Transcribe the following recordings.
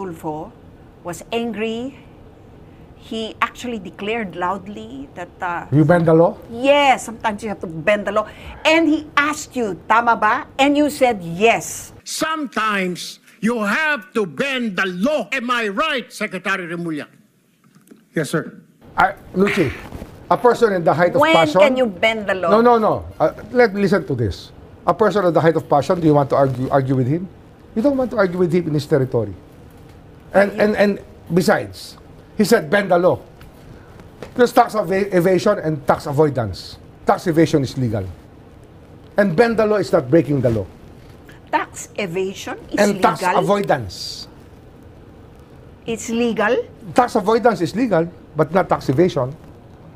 Tulfo was angry. He actually declared loudly that You bend the law? yes, sometimes you have to bend the law. And he asked you, tama ba? And you said yes. Sometimes you have to bend the law. Am I right, Secretary Remulla? Yes, sir. Lucy, a person in the height of When passion... can you bend the law? No. Listen to this. A person at the height of passion, do you want to argue with him? You don't want to argue with him in his territory. And besides, he said bend the law. There's tax evasion and tax avoidance. Tax evasion is legal. And bend the law is not breaking the law. Tax evasion is And legal. tax avoidance. It's legal. Tax avoidance is legal, but not tax evasion.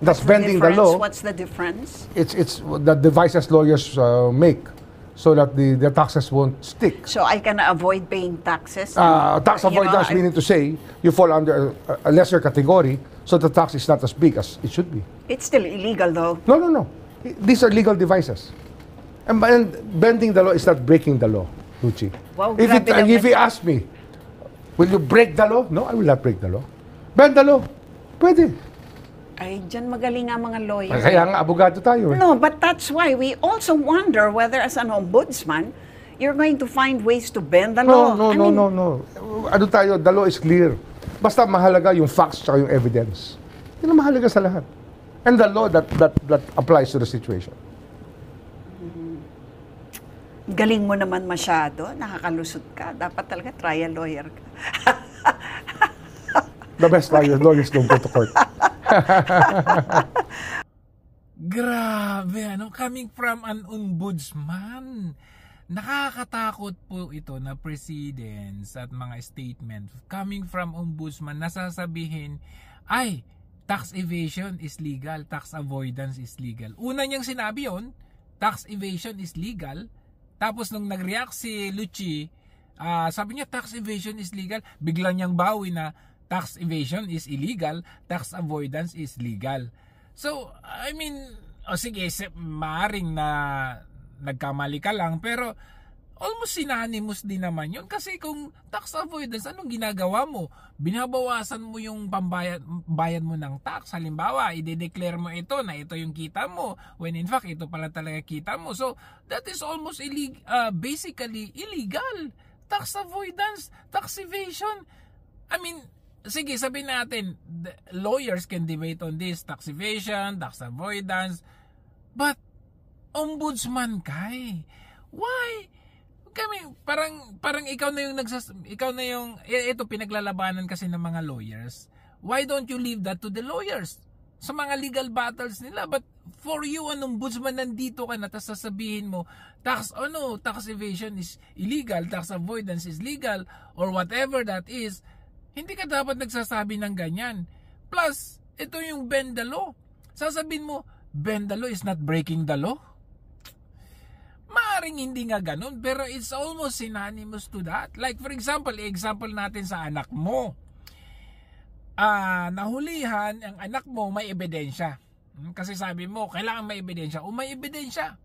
That's The bending the difference? law. What's the difference? It's the devices lawyers make so that the taxes won't stick. So I can avoid paying taxes. Tax You know, avoidance meaning to say you fall under a lesser category, so the tax is not as big as it should be. It's still illegal though. No. These are legal devices. And bending the law is not breaking the law, Lucy. Wow, If grabe naman. you ask me, will you break the law? No, I will not break the law. Bend the law. Pwede. Ay, dyan magaling nga mga lawyers. Kaya nga abogado tayo. No, but that's why we also wonder whether as an ombudsman, you're going to find ways to bend the law. No. Ano tayo, the law is clear. Basta mahalaga yung facts at yung evidence. Yun ang mahalaga sa lahat. And the law that applies to the situation. Galing mo naman masyado, nakakalusot ka. Dapat talaga trial lawyer ka. The best lawyers don't go to court. Grabe, coming from an ombudsman. Nakakatakot po ito na precedents at mga statement coming from ombudsman na sasabihin, ay, tax evasion is legal, tax avoidance is legal. Una niyang sinabi yon, tax evasion is legal. Tapos nung nag-react si Lucci, sabi niya tax evasion is legal. Biglang niyang bawi na tax evasion is illegal, tax avoidance is legal. So, I mean, sige, maaring na nagkamali ka lang, pero almost synonymous din naman yun. Kasi kung tax avoidance, anong ginagawa mo? Binabawasan mo yung bayad mo ng tax. Halimbawa, i-declare mo ito na ito yung kita mo, when in fact, ito pala talaga kita mo. So, that is almost basically illegal. Tax avoidance, tax evasion. I mean, sige, sabihin natin, lawyers can debate on this, tax evasion, tax avoidance, but ombudsman kay. Why? Kami, parang ikaw na yung ito pinaglalabanan kasi ng mga lawyers. Why don't you leave that to the lawyers? Sa mga legal battles nila. But for you, an ombudsman, nandito ka na, tapos sasabihin mo, tax evasion is illegal, tax avoidance is legal, or whatever that is. Hindi ka dapat nagsasabi ng ganyan. Plus, ito yung bend the law. Sasabihin mo, bend the law is not breaking the law. Maaring hindi nga ganun, pero it's almost synonymous to that. Like for example, natin sa anak mo. Nahulihan ang anak mo, may ebidensya. Kasi sabi mo, kailangan may ebidensya. O may ebidensya.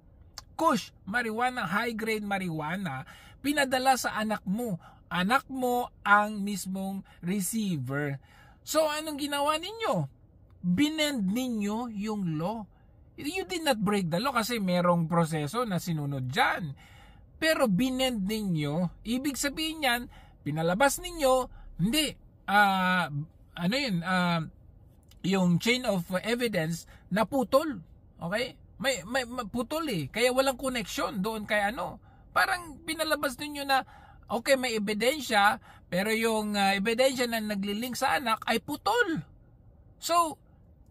Kush, marijuana, high grade marijuana, pinadala sa anak mo. Anak mo ang mismong receiver. So, anong ginawa ninyo? Binend ninyo yung law. You did not break the law kasi merong proseso na sinunod dyan. Pero binend ninyo, ibig sabihin yan, pinalabas ninyo, hindi, yung chain of evidence na putol. Okay? May putol eh. Kaya walang connection doon kay Parang pinalabas ninyo na, okay, may ebidensya, pero yung ebidensya na naglilink sa anak ay putol. So,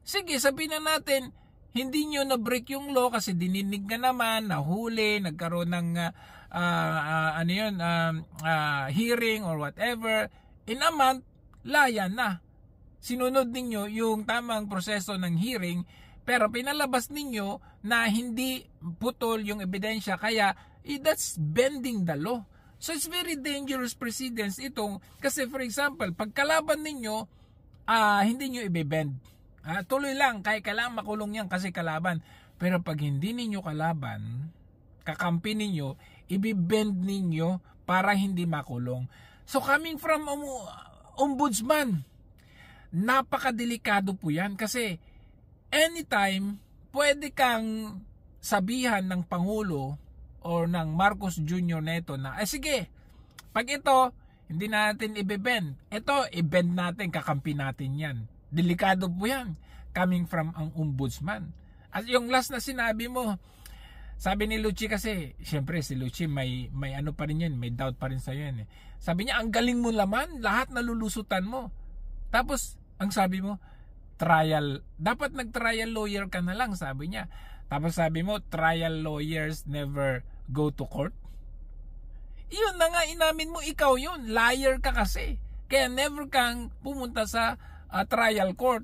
sige, sabihin na natin, hindi nyo na-break yung law kasi dininig ka naman, nahuli, nagkaroon ng hearing or whatever. In a month, layan na. Sinunod ninyo yung tamang proseso ng hearing, pero pinalabas ninyo na hindi putol yung ebidensya, kaya that's bending the law. So it's very dangerous precedence itong, kasi for example, pag kalaban ninyo, hindi nyo ibebend. Tuloy lang, kaya kailangan makulong yan kasi kalaban. Pero pag hindi ninyo kalaban, kakampi ninyo, ibibend ninyo para hindi makulong. So coming from ombudsman, napakadelikado po yan kasi anytime pwede kang sabihan ng Pangulo or ng Marcos Jr. neto na, sige, pag ito, hindi natin i-bend. Ito, i-bend natin, kakampi natin yan. Delikado po yan, coming from ang ombudsman. At yung last na sinabi mo, sabi ni Lucci kasi, syempre si Lucci may ano pa rin yan, may doubt pa rin sa'yo yan. Sabi niya, ang galing mo naman, lahat nalulusutan mo. Tapos, ang sabi mo, dapat nag-trial lawyer ka na lang, sabi niya. Tapos sabi mo, trial lawyers never go to court. Iyon na nga, inamin mo, ikaw yun. Liar ka kasi. Kaya never kang pumunta sa trial court.